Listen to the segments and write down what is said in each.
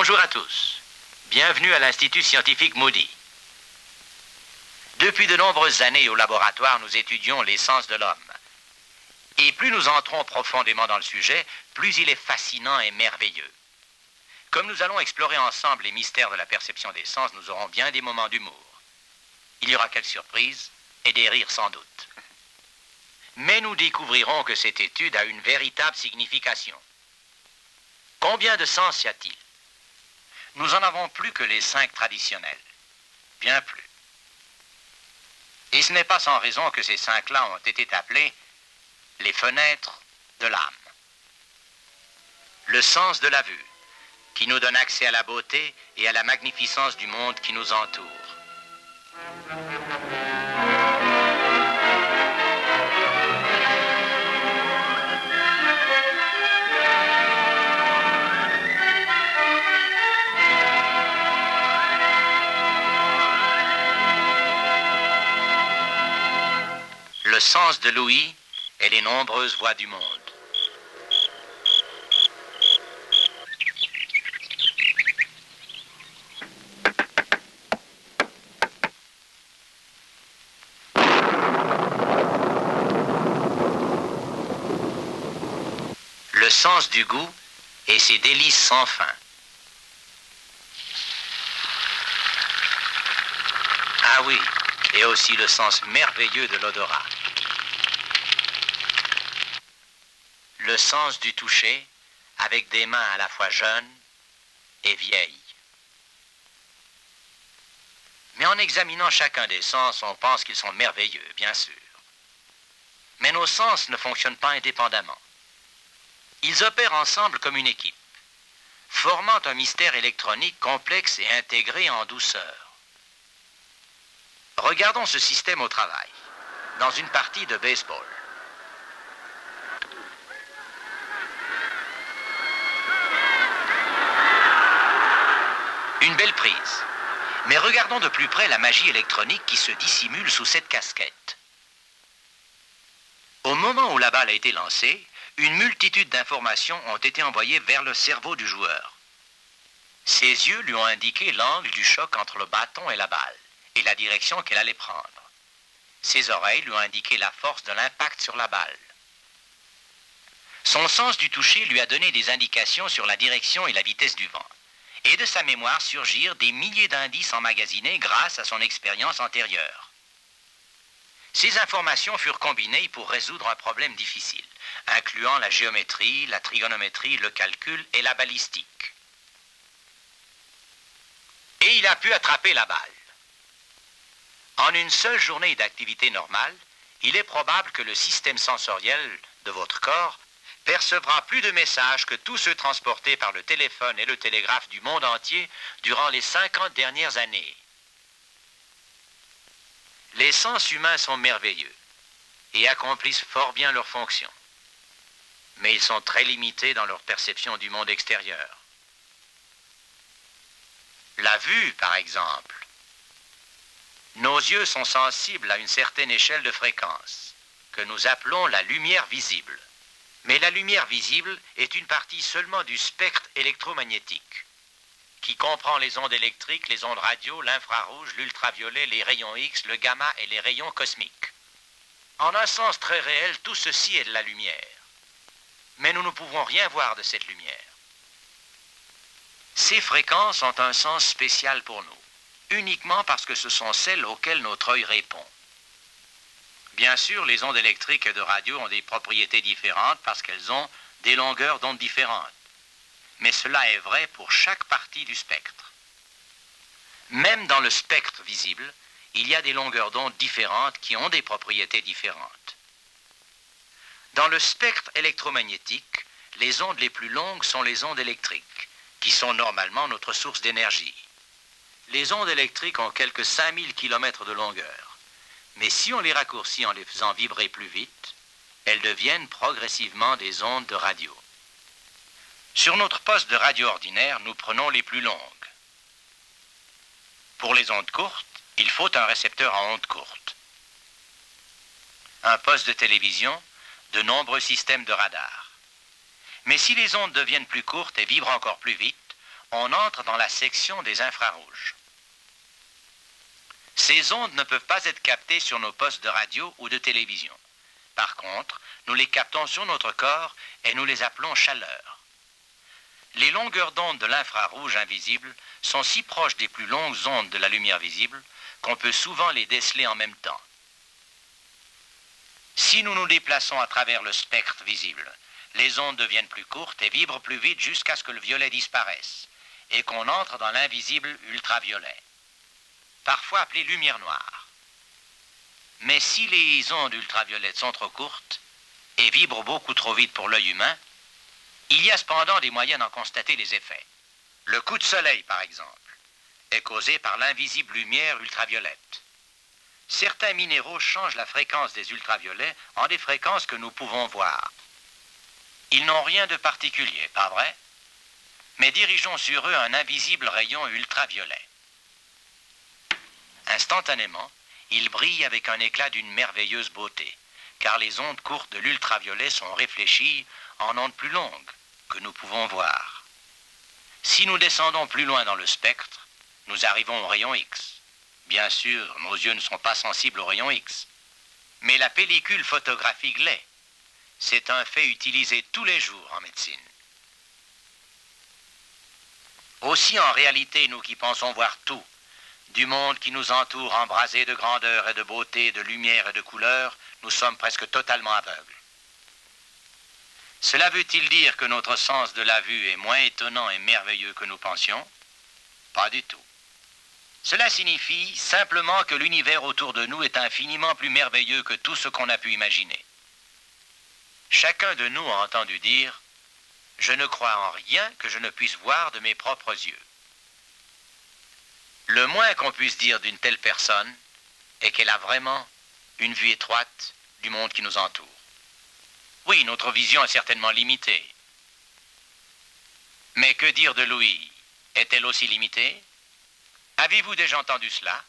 Bonjour à tous. Bienvenue à l'Institut scientifique Moody. Depuis de nombreuses années au laboratoire, nous étudions l'essence de l'homme. Et plus nous entrons profondément dans le sujet, plus il est fascinant et merveilleux. Comme nous allons explorer ensemble les mystères de la perception des sens, nous aurons bien des moments d'humour. Il y aura quelques surprises et des rires sans doute. Mais nous découvrirons que cette étude a une véritable signification. Combien de sens y a-t-il? Nous en avons plus que les 5 traditionnels. Bien plus. Et ce n'est pas sans raison que ces 5-là ont été appelés les fenêtres de l'âme. Le sens de la vue, qui nous donne accès à la beauté et à la magnificence du monde qui nous entoure. Le sens de l'ouïe et les nombreuses voix du monde. Le sens du goût et ses délices sans fin. Ah oui, et aussi le sens merveilleux de l'odorat. Le sens du toucher, avec des mains à la fois jeunes et vieilles. Mais en examinant chacun des sens, on pense qu'ils sont merveilleux, bien sûr. Mais nos sens ne fonctionnent pas indépendamment. Ils opèrent ensemble comme une équipe, formant un mystère électronique complexe et intégré en douceur. Regardons ce système au travail, dans une partie de baseball. Une belle prise. Mais regardons de plus près la magie électronique qui se dissimule sous cette casquette. Au moment où la balle a été lancée, une multitude d'informations ont été envoyées vers le cerveau du joueur. Ses yeux lui ont indiqué l'angle du choc entre le bâton et la balle, et la direction qu'elle allait prendre. Ses oreilles lui ont indiqué la force de l'impact sur la balle. Son sens du toucher lui a donné des indications sur la direction et la vitesse du vent. Et de sa mémoire surgirent des milliers d'indices emmagasinés grâce à son expérience antérieure. Ces informations furent combinées pour résoudre un problème difficile, incluant la géométrie, la trigonométrie, le calcul et la balistique. Et il a pu attraper la balle. En une seule journée d'activité normale, il est probable que le système sensoriel de votre corps percevra plus de messages que tous ceux transportés par le téléphone et le télégraphe du monde entier durant les 50 dernières années. Les sens humains sont merveilleux et accomplissent fort bien leurs fonctions. Mais ils sont très limités dans leur perception du monde extérieur. La vue, par exemple. Nos yeux sont sensibles à une certaine échelle de fréquence, que nous appelons la lumière visible. Mais la lumière visible est une partie seulement du spectre électromagnétique, qui comprend les ondes électriques, les ondes radio, l'infrarouge, l'ultraviolet, les rayons X, le gamma et les rayons cosmiques. En un sens très réel, tout ceci est de la lumière. Mais nous ne pouvons rien voir de cette lumière. Ces fréquences ont un sens spécial pour nous, uniquement parce que ce sont celles auxquelles notre œil répond. Bien sûr, les ondes électriques et de radio ont des propriétés différentes parce qu'elles ont des longueurs d'onde différentes. Mais cela est vrai pour chaque partie du spectre. Même dans le spectre visible, il y a des longueurs d'onde différentes qui ont des propriétés différentes. Dans le spectre électromagnétique, les ondes les plus longues sont les ondes électriques, qui sont normalement notre source d'énergie. Les ondes électriques ont quelques 5000 km de longueur. Mais si on les raccourcit en les faisant vibrer plus vite, elles deviennent progressivement des ondes de radio. Sur notre poste de radio ordinaire, nous prenons les plus longues. Pour les ondes courtes, il faut un récepteur en ondes courtes. Un poste de télévision, de nombreux systèmes de radar. Mais si les ondes deviennent plus courtes et vibrent encore plus vite, on entre dans la section des infrarouges. Ces ondes ne peuvent pas être captées sur nos postes de radio ou de télévision. Par contre, nous les captons sur notre corps et nous les appelons chaleur. Les longueurs d'onde de l'infrarouge invisible sont si proches des plus longues ondes de la lumière visible qu'on peut souvent les déceler en même temps. Si nous nous déplaçons à travers le spectre visible, les ondes deviennent plus courtes et vibrent plus vite jusqu'à ce que le violet disparaisse et qu'on entre dans l'invisible ultraviolet, parfois appelé lumière noire. Mais si les ondes ultraviolettes sont trop courtes et vibrent beaucoup trop vite pour l'œil humain, il y a cependant des moyens d'en constater les effets. Le coup de soleil, par exemple, est causé par l'invisible lumière ultraviolette. Certains minéraux changent la fréquence des ultraviolets en des fréquences que nous pouvons voir. Ils n'ont rien de particulier, pas vrai? Mais dirigeons sur eux un invisible rayon ultraviolet. Instantanément, ils brillent avec un éclat d'une merveilleuse beauté, car les ondes courtes de l'ultraviolet sont réfléchies en ondes plus longues que nous pouvons voir. Si nous descendons plus loin dans le spectre, nous arrivons au rayon X. Bien sûr, nos yeux ne sont pas sensibles au rayon X, mais la pellicule photographique l'est. C'est un fait utilisé tous les jours en médecine. Aussi, en réalité, nous qui pensons voir tout, du monde qui nous entoure embrasé de grandeur et de beauté, de lumière et de couleur, nous sommes presque totalement aveugles. Cela veut-il dire que notre sens de la vue est moins étonnant et merveilleux que nous pensions? Pas du tout. Cela signifie simplement que l'univers autour de nous est infiniment plus merveilleux que tout ce qu'on a pu imaginer. Chacun de nous a entendu dire « Je ne crois en rien que je ne puisse voir de mes propres yeux ». Le moins qu'on puisse dire d'une telle personne est qu'elle a vraiment une vue étroite du monde qui nous entoure. Oui, notre vision est certainement limitée. Mais que dire de l'ouïe? Est-elle aussi limitée? Avez-vous déjà entendu cela?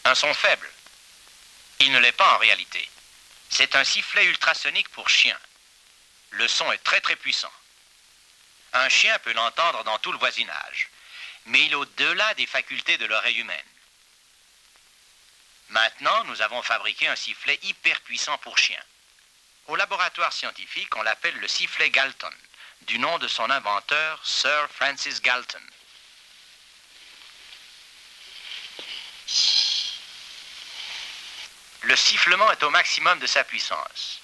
Un son faible. Il ne l'est pas en réalité. C'est un sifflet ultrasonique pour chien. Le son est très très puissant. Un chien peut l'entendre dans tout le voisinage, mais il est au-delà des facultés de l'oreille humaine. Maintenant, nous avons fabriqué un sifflet hyper puissant pour chien. Au laboratoire scientifique, on l'appelle le sifflet Galton, du nom de son inventeur, Sir Francis Galton. Le sifflement est au maximum de sa puissance.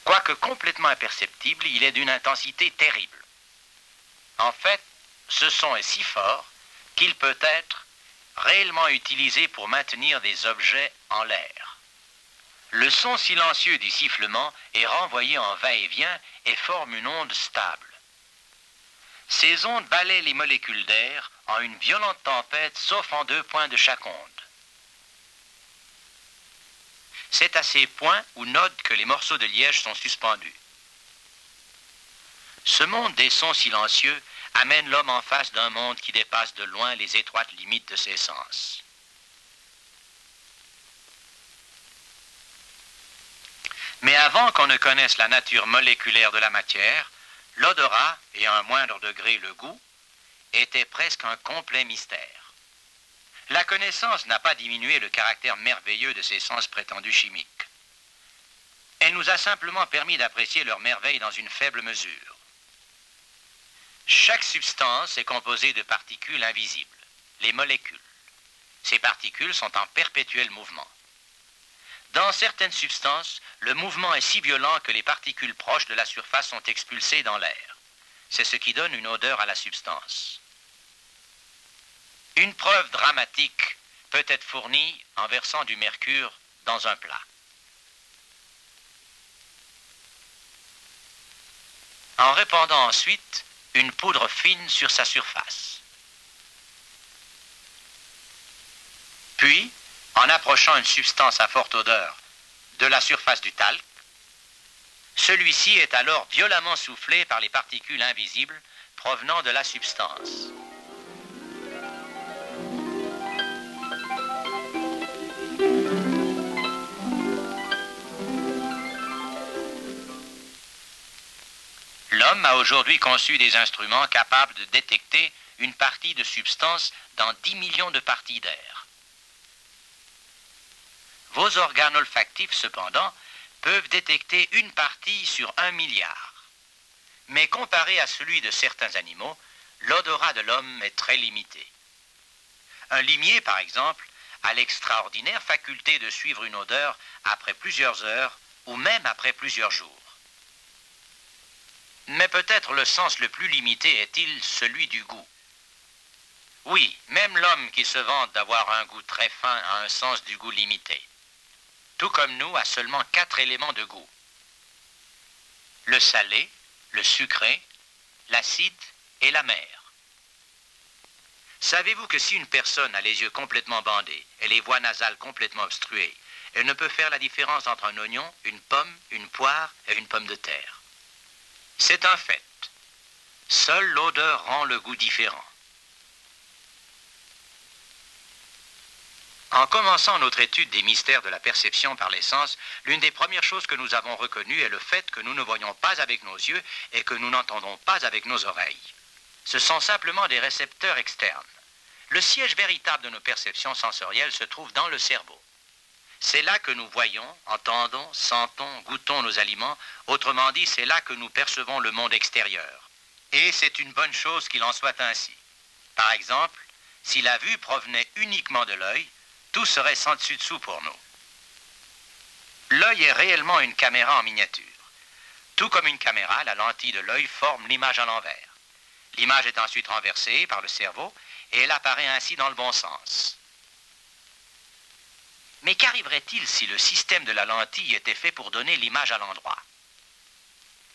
Quoique complètement imperceptible, il est d'une intensité terrible. En fait, ce son est si fort qu'il peut être réellement utilisé pour maintenir des objets en l'air. Le son silencieux du sifflement est renvoyé en va-et-vient et forme une onde stable. Ces ondes balaient les molécules d'air en une violente tempête, sauf en 2 points de chaque onde. C'est à ces points ou nodes que les morceaux de liège sont suspendus. Ce monde des sons silencieux amène l'homme en face d'un monde qui dépasse de loin les étroites limites de ses sens. Mais avant qu'on ne connaisse la nature moléculaire de la matière, l'odorat, et à un moindre degré le goût, était presque un complet mystère. La connaissance n'a pas diminué le caractère merveilleux de ces sens prétendus chimiques. Elle nous a simplement permis d'apprécier leur merveille dans une faible mesure. Chaque substance est composée de particules invisibles, les molécules. Ces particules sont en perpétuel mouvement. Dans certaines substances, le mouvement est si violent que les particules proches de la surface sont expulsées dans l'air. C'est ce qui donne une odeur à la substance. Une preuve dramatique peut être fournie en versant du mercure dans un plat. En répandant ensuite une poudre fine sur sa surface. Puis, en approchant une substance à forte odeur de la surface du talc, celui-ci est alors violemment soufflé par les particules invisibles provenant de la substance. L'homme a aujourd'hui conçu des instruments capables de détecter une partie de substance dans 10 millions de parties d'air. Vos organes olfactifs, cependant, peuvent détecter une partie sur 1 milliard. Mais comparé à celui de certains animaux, l'odorat de l'homme est très limité. Un limier, par exemple, a l'extraordinaire faculté de suivre une odeur après plusieurs heures ou même après plusieurs jours. Mais peut-être le sens le plus limité est-il celui du goût. Oui, même l'homme qui se vante d'avoir un goût très fin a un sens du goût limité. Tout comme nous, a seulement 4 éléments de goût. Le salé, le sucré, l'acide et l'amer. Savez-vous que si une personne a les yeux complètement bandés et les voies nasales complètement obstruées, elle ne peut faire la différence entre un oignon, une pomme, une poire et une pomme de terre? C'est un fait. Seule l'odeur rend le goût différent. En commençant notre étude des mystères de la perception par les sens, l'une des premières choses que nous avons reconnues est le fait que nous ne voyons pas avec nos yeux et que nous n'entendons pas avec nos oreilles. Ce sont simplement des récepteurs externes. Le siège véritable de nos perceptions sensorielles se trouve dans le cerveau. C'est là que nous voyons, entendons, sentons, goûtons nos aliments. Autrement dit, c'est là que nous percevons le monde extérieur. Et c'est une bonne chose qu'il en soit ainsi. Par exemple, si la vue provenait uniquement de l'œil, tout serait sans dessus-dessous pour nous. L'œil est réellement une caméra en miniature. Tout comme une caméra, la lentille de l'œil forme l'image à l'envers. L'image est ensuite renversée par le cerveau et elle apparaît ainsi dans le bon sens. Mais qu'arriverait-il si le système de la lentille était fait pour donner l'image à l'endroit?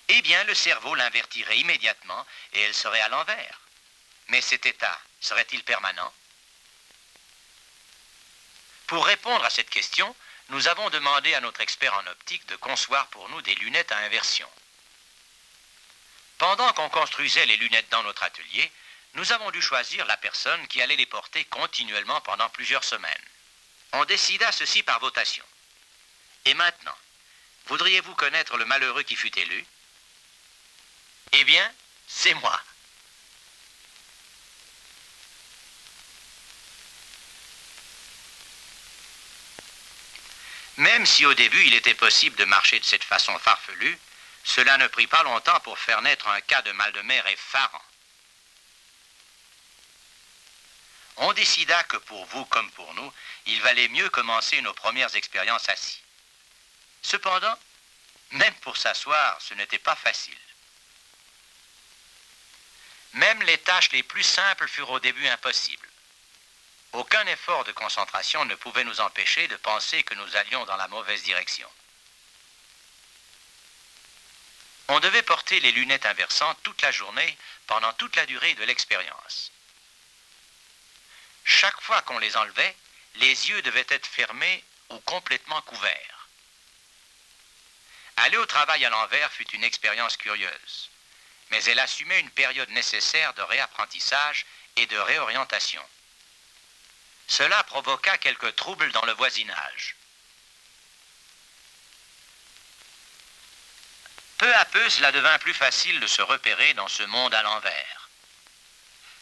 Eh bien, le cerveau l'invertirait immédiatement et elle serait à l'envers. Mais cet état serait-il permanent? Pour répondre à cette question, nous avons demandé à notre expert en optique de concevoir pour nous des lunettes à inversion. Pendant qu'on construisait les lunettes dans notre atelier, nous avons dû choisir la personne qui allait les porter continuellement pendant plusieurs semaines. On décida ceci par votation. Et maintenant, voudriez-vous connaître le malheureux qui fut élu? Eh bien, c'est moi. Même si au début il était possible de marcher de cette façon farfelue, cela ne prit pas longtemps pour faire naître un cas de mal de mer effarant. On décida que pour vous comme pour nous, il valait mieux commencer nos premières expériences assis. Cependant, même pour s'asseoir, ce n'était pas facile. Même les tâches les plus simples furent au début impossibles. Aucun effort de concentration ne pouvait nous empêcher de penser que nous allions dans la mauvaise direction. On devait porter les lunettes inversantes toute la journée, pendant toute la durée de l'expérience. Chaque fois qu'on les enlevait, les yeux devaient être fermés ou complètement couverts. Aller au travail à l'envers fut une expérience curieuse, mais elle assumait une période nécessaire de réapprentissage et de réorientation. Cela provoqua quelques troubles dans le voisinage. Peu à peu, cela devint plus facile de se repérer dans ce monde à l'envers.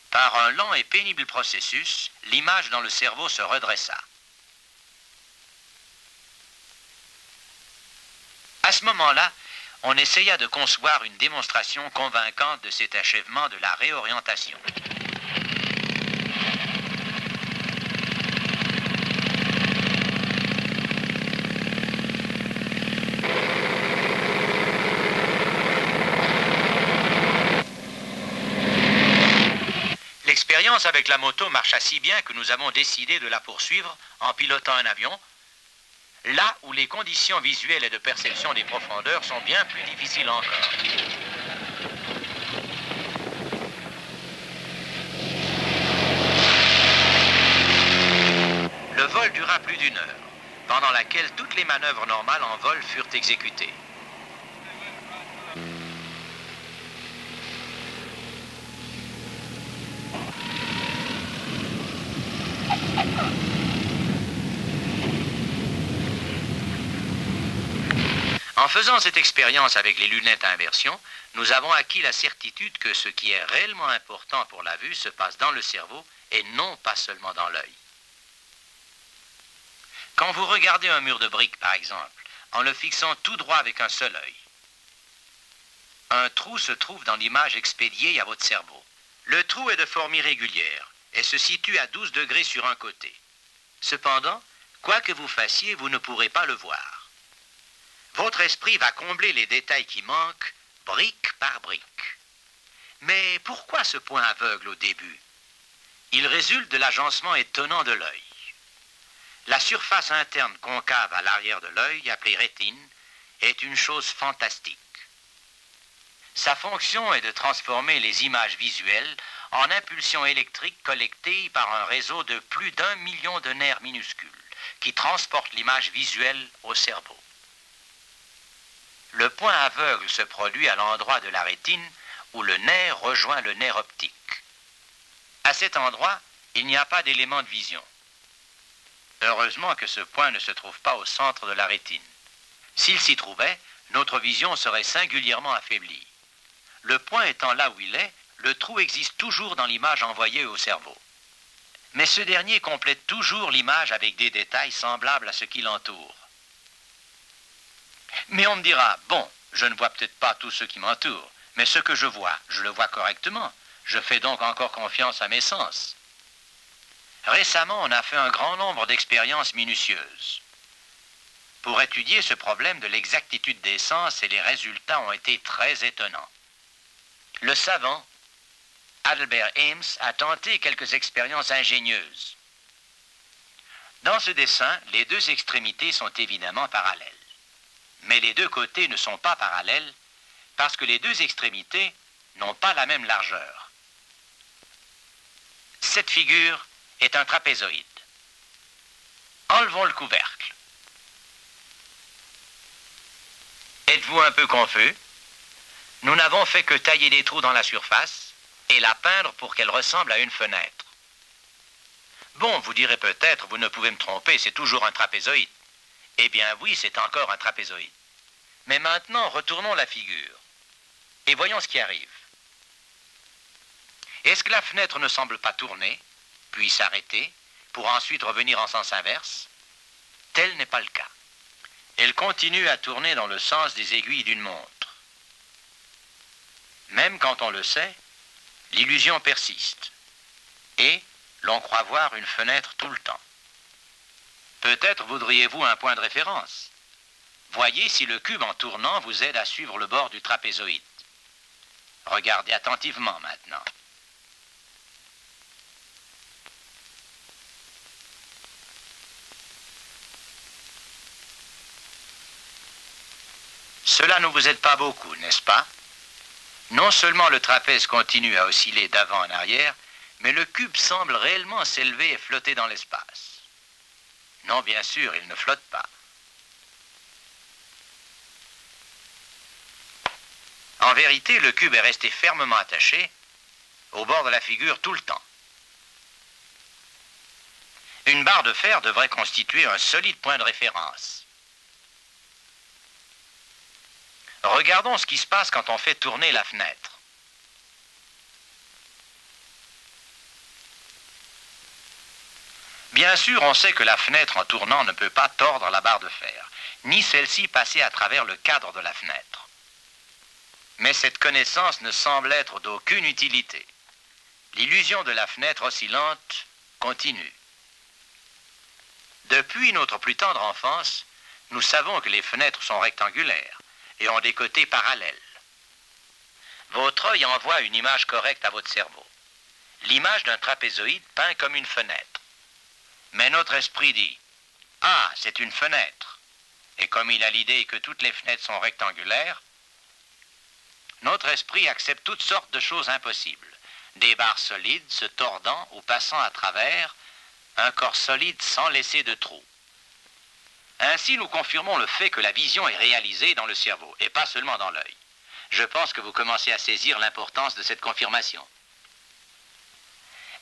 Par un lent et pénible processus, l'image dans le cerveau se redressa. À ce moment-là, on essaya de concevoir une démonstration convaincante de cet achèvement de la réorientation. L'expérience avec la moto marcha si bien que nous avons décidé de la poursuivre en pilotant un avion, là où les conditions visuelles et de perception des profondeurs sont bien plus difficiles encore. Le vol dura plus d'1 heure, pendant laquelle toutes les manœuvres normales en vol furent exécutées. En faisant cette expérience avec les lunettes à inversion, nous avons acquis la certitude que ce qui est réellement important pour la vue se passe dans le cerveau et non pas seulement dans l'œil. Quand vous regardez un mur de briques, par exemple, en le fixant tout droit avec un seul œil, un trou se trouve dans l'image expédiée à votre cerveau. Le trou est de forme irrégulière et se situe à 12 degrés sur un côté. Cependant, quoi que vous fassiez, vous ne pourrez pas le voir. Votre esprit va combler les détails qui manquent, brique par brique. Mais pourquoi ce point aveugle au début? Il résulte de l'agencement étonnant de l'œil. La surface interne concave à l'arrière de l'œil, appelée rétine, est une chose fantastique. Sa fonction est de transformer les images visuelles en impulsions électriques collectées par un réseau de plus d'1 million de nerfs minuscules qui transportent l'image visuelle au cerveau. Le point aveugle se produit à l'endroit de la rétine où le nerf rejoint le nerf optique. À cet endroit, il n'y a pas d'élément de vision. Heureusement que ce point ne se trouve pas au centre de la rétine. S'il s'y trouvait, notre vision serait singulièrement affaiblie. Le point étant là où il est, le trou existe toujours dans l'image envoyée au cerveau. Mais ce dernier complète toujours l'image avec des détails semblables à ce qui l'entoure. Mais on me dira, bon, je ne vois peut-être pas tout ce qui m'entoure, mais ce que je le vois correctement. Je fais donc encore confiance à mes sens. Récemment, on a fait un grand nombre d'expériences minutieuses pour étudier ce problème de l'exactitude des sens et les résultats ont été très étonnants. Le savant Adelbert Ames a tenté quelques expériences ingénieuses. Dans ce dessin, les deux extrémités sont évidemment parallèles. Mais les deux côtés ne sont pas parallèles parce que les deux extrémités n'ont pas la même largeur. Cette figure est un trapézoïde. Enlevons le couvercle. Êtes-vous un peu confus? Nous n'avons fait que tailler des trous dans la surface et la peindre pour qu'elle ressemble à une fenêtre. Bon, vous direz peut-être, vous ne pouvez me tromper, c'est toujours un trapézoïde. Eh bien oui, c'est encore un trapézoïde. Mais maintenant, retournons la figure et voyons ce qui arrive. Est-ce que la fenêtre ne semble pas tourner, puis s'arrêter, pour ensuite revenir en sens inverse? Tel n'est pas le cas. Elle continue à tourner dans le sens des aiguilles d'une montre. Même quand on le sait, l'illusion persiste et l'on croit voir une fenêtre tout le temps. Peut-être voudriez-vous un point de référence. Voyez si le cube en tournant vous aide à suivre le bord du trapézoïde. Regardez attentivement maintenant. Cela ne vous aide pas beaucoup, n'est-ce pas? Non seulement le trapèze continue à osciller d'avant en arrière, mais le cube semble réellement s'élever et flotter dans l'espace. Non, bien sûr, il ne flotte pas. En vérité, le cube est resté fermement attaché au bord de la figure tout le temps. Une barre de fer devrait constituer un solide point de référence. Regardons ce qui se passe quand on fait tourner la fenêtre. Bien sûr, on sait que la fenêtre en tournant ne peut pas tordre la barre de fer, ni celle-ci passer à travers le cadre de la fenêtre. Mais cette connaissance ne semble être d'aucune utilité. L'illusion de la fenêtre oscillante continue. Depuis notre plus tendre enfance, nous savons que les fenêtres sont rectangulaires et ont des côtés parallèles. Votre œil envoie une image correcte à votre cerveau. L'image d'un trapézoïde peint comme une fenêtre. Mais notre esprit dit « Ah, c'est une fenêtre !» Et comme il a l'idée que toutes les fenêtres sont rectangulaires, notre esprit accepte toutes sortes de choses impossibles. Des barres solides se tordant ou passant à travers un corps solide sans laisser de trou. Ainsi, nous confirmons le fait que la vision est réalisée dans le cerveau et pas seulement dans l'œil. Je pense que vous commencez à saisir l'importance de cette confirmation.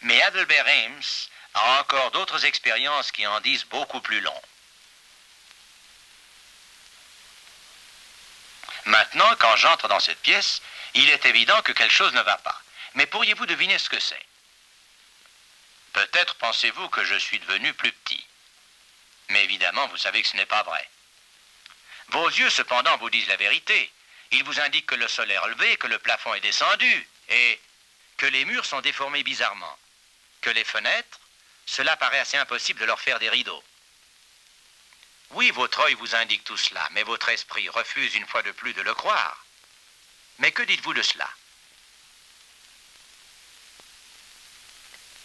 Mais Adelbert Ames a encore d'autres expériences qui en disent beaucoup plus long. Maintenant, quand j'entre dans cette pièce, il est évident que quelque chose ne va pas. Mais pourriez-vous deviner ce que c'est? Peut-être pensez-vous que je suis devenu plus petit. Mais évidemment, vous savez que ce n'est pas vrai. Vos yeux, cependant, vous disent la vérité. Ils vous indiquent que le sol est relevé, que le plafond est descendu, et que les murs sont déformés bizarrement. Que les fenêtres, cela paraît assez impossible de leur faire des rideaux. Oui, votre œil vous indique tout cela, mais votre esprit refuse une fois de plus de le croire. Mais que dites-vous de cela?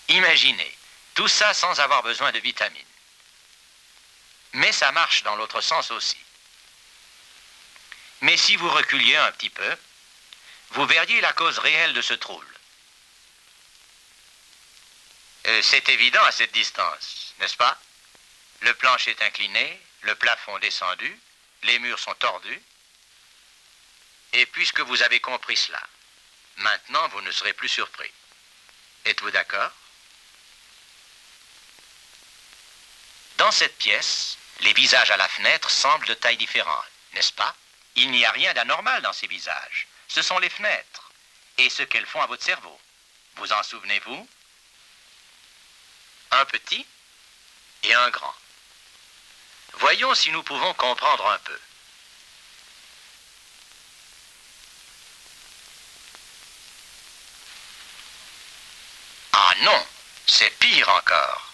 Imaginez, tout ça sans avoir besoin de vitamines. Mais ça marche dans l'autre sens aussi. Mais si vous reculiez un petit peu, vous verriez la cause réelle de ce trouble. C'est évident à cette distance, n'est-ce pas? Le plancher est incliné, le plafond descendu, les murs sont tordus. Et puisque vous avez compris cela, maintenant vous ne serez plus surpris. Êtes-vous d'accord? Dans cette pièce, les visages à la fenêtre semblent de taille différente, n'est-ce pas? Il n'y a rien d'anormal dans ces visages. Ce sont les fenêtres et ce qu'elles font à votre cerveau. Vous en souvenez-vous? Un petit et un grand. Voyons si nous pouvons comprendre un peu. Ah non, c'est pire encore.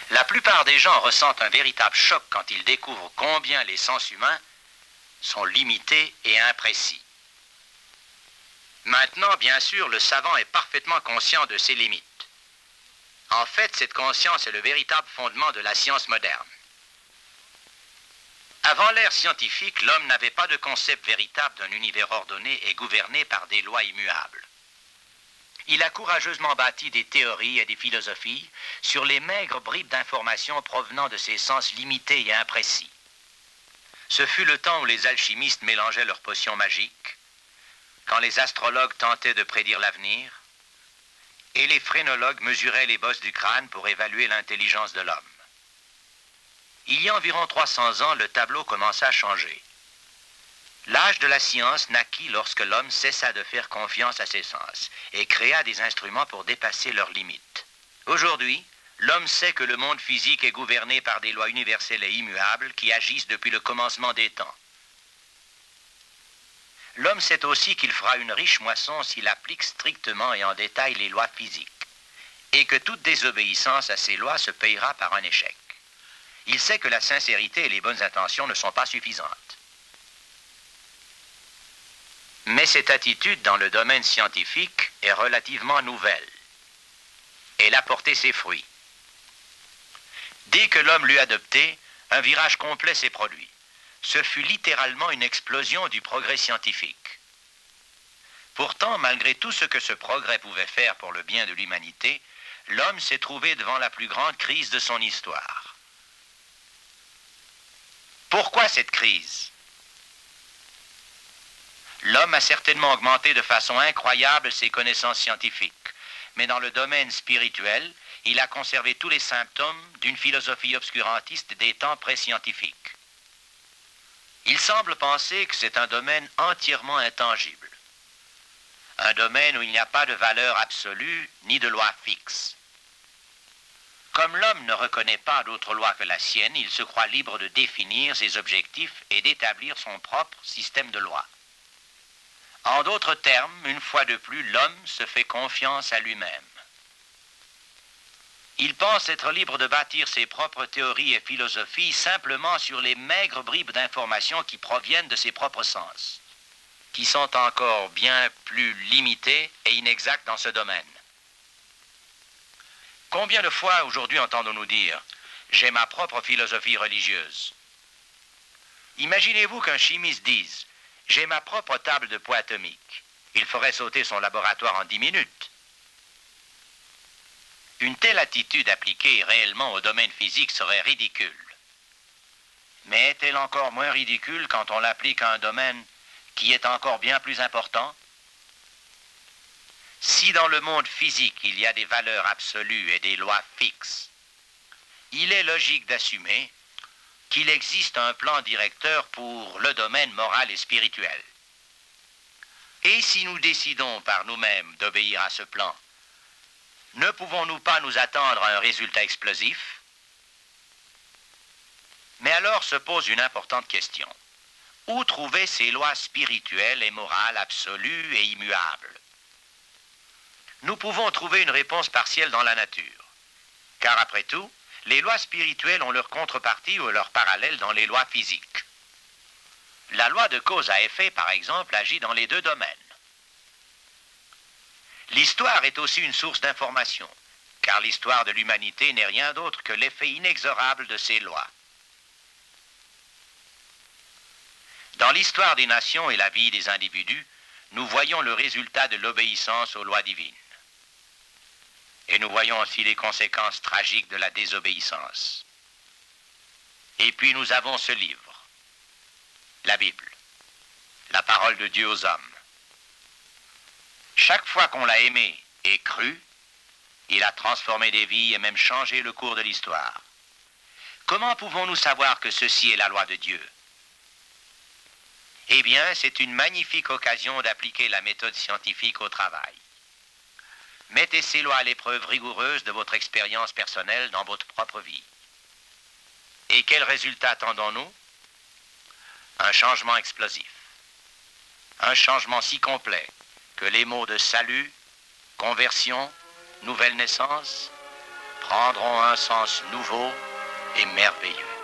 La plupart des gens ressentent un véritable choc quand ils découvrent combien les sens humains sont limités et imprécis. Maintenant, bien sûr, le savant est parfaitement conscient de ses limites. En fait, cette conscience est le véritable fondement de la science moderne. Avant l'ère scientifique, l'homme n'avait pas de concept véritable d'un univers ordonné et gouverné par des lois immuables. Il a courageusement bâti des théories et des philosophies sur les maigres bribes d'informations provenant de ses sens limités et imprécis. Ce fut le temps où les alchimistes mélangeaient leurs potions magiques, quand les astrologues tentaient de prédire l'avenir, et les phrénologues mesuraient les bosses du crâne pour évaluer l'intelligence de l'homme. Il y a environ 300 ans, le tableau commença à changer. L'âge de la science naquit lorsque l'homme cessa de faire confiance à ses sens et créa des instruments pour dépasser leurs limites. Aujourd'hui, l'homme sait que le monde physique est gouverné par des lois universelles et immuables qui agissent depuis le commencement des temps. L'homme sait aussi qu'il fera une riche moisson s'il applique strictement et en détail les lois physiques, et que toute désobéissance à ces lois se payera par un échec. Il sait que la sincérité et les bonnes intentions ne sont pas suffisantes. Mais cette attitude dans le domaine scientifique est relativement nouvelle. Elle a porté ses fruits. Dès que l'homme l'eut adopté, un virage complet s'est produit. Ce fut littéralement une explosion du progrès scientifique. Pourtant, malgré tout ce que ce progrès pouvait faire pour le bien de l'humanité, l'homme s'est trouvé devant la plus grande crise de son histoire. Pourquoi cette crise? L'homme a certainement augmenté de façon incroyable ses connaissances scientifiques, mais dans le domaine spirituel, il a conservé tous les symptômes d'une philosophie obscurantiste des temps pré-scientifiques. Il semble penser que c'est un domaine entièrement intangible, un domaine où il n'y a pas de valeur absolue ni de loi fixe. Comme l'homme ne reconnaît pas d'autre loi que la sienne, il se croit libre de définir ses objectifs et d'établir son propre système de lois. En d'autres termes, une fois de plus, l'homme se fait confiance à lui-même. Il pense être libre de bâtir ses propres théories et philosophies simplement sur les maigres bribes d'informations qui proviennent de ses propres sens, qui sont encore bien plus limités et inexacts dans ce domaine. Combien de fois aujourd'hui entendons-nous dire « j'ai ma propre philosophie religieuse ». Imaginez-vous qu'un chimiste dise « j'ai ma propre table de poids atomique ». Il ferait sauter son laboratoire en 10 minutes. Une telle attitude appliquée réellement au domaine physique serait ridicule. Mais est-elle encore moins ridicule quand on l'applique à un domaine qui est encore bien plus important? Si dans le monde physique il y a des valeurs absolues et des lois fixes, il est logique d'assumer qu'il existe un plan directeur pour le domaine moral et spirituel. Et si nous décidons par nous-mêmes d'obéir à ce plan, ne pouvons-nous pas nous attendre à un résultat explosif? Mais alors se pose une importante question. Où trouver ces lois spirituelles et morales absolues et immuables? Nous pouvons trouver une réponse partielle dans la nature. Car après tout, les lois spirituelles ont leur contrepartie ou leur parallèle dans les lois physiques. La loi de cause à effet, par exemple, agit dans les deux domaines. L'histoire est aussi une source d'information, car l'histoire de l'humanité n'est rien d'autre que l'effet inexorable de ces lois. Dans l'histoire des nations et la vie des individus, nous voyons le résultat de l'obéissance aux lois divines. Et nous voyons aussi les conséquences tragiques de la désobéissance. Et puis nous avons ce livre, la Bible, la parole de Dieu aux hommes. Chaque fois qu'on l'a aimé et cru, il a transformé des vies et même changé le cours de l'histoire. Comment pouvons-nous savoir que ceci est la loi de Dieu? Eh bien, c'est une magnifique occasion d'appliquer la méthode scientifique au travail. Mettez ces lois à l'épreuve rigoureuse de votre expérience personnelle dans votre propre vie. Et quel résultat attendons-nous? Un changement explosif. Un changement si complet que les mots de salut, conversion, nouvelle naissance prendront un sens nouveau et merveilleux.